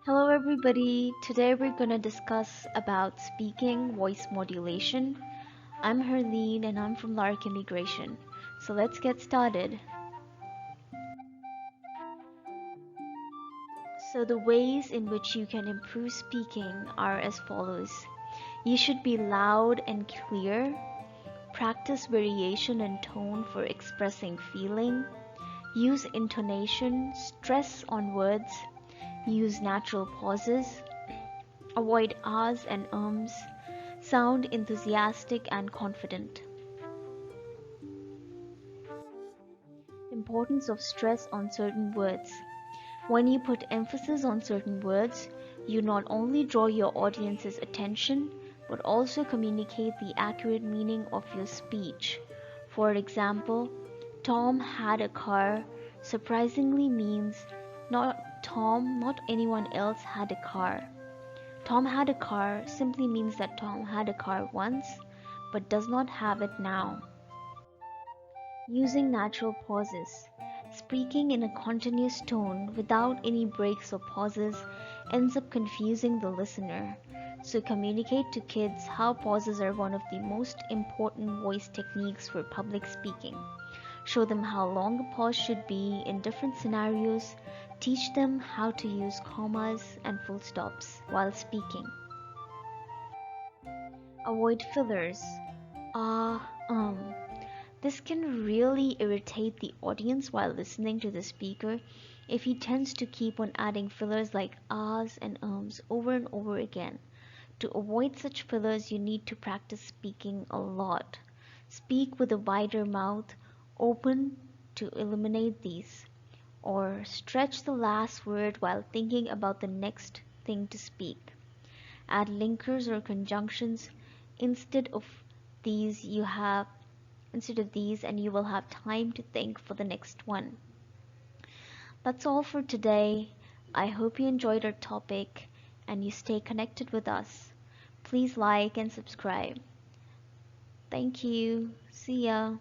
Hello everybody. Today we're going to discuss about speaking voice modulation. I'm Herleen and I'm from Lark Immigration. So let's get started. So the ways in which you can improve speaking are as follows. You should be loud and clear. Practice variation in tone for expressing feeling. Use intonation, stress on words. Use natural pauses. Avoid ahs and ums. Sound enthusiastic and confident. Importance of stress on certain words. When you put emphasis on certain words, you not only draw your audience's attention, but also communicate the accurate meaning of your speech. For example, Tom had a car surprisingly means not Tom, not anyone else had a car. Tom had a car simply means that Tom had a car once, but does not have it now. Using natural pauses. Speaking in a continuous tone without any breaks or pauses ends up confusing the listener. So communicate to kids how pauses are one of the most important voice techniques for public speaking. Show them how long a pause should be in different scenarios. Teach them how to use commas and full stops while speaking. Avoid fillers. Ah, This can really irritate the audience while listening to the speaker if he tends to keep on adding fillers like ahs and ums over and over again. To avoid such fillers, you need to practice speaking a lot. Speak with a wider mouth, open to eliminate these, or stretch the last word while thinking about the next thing to speak. Add linkers or conjunctions instead of these you have and you will have time to think for the next one. That's all for today. I hope you enjoyed our topic and you stay connected with us. Please like and subscribe. Thank you. See ya.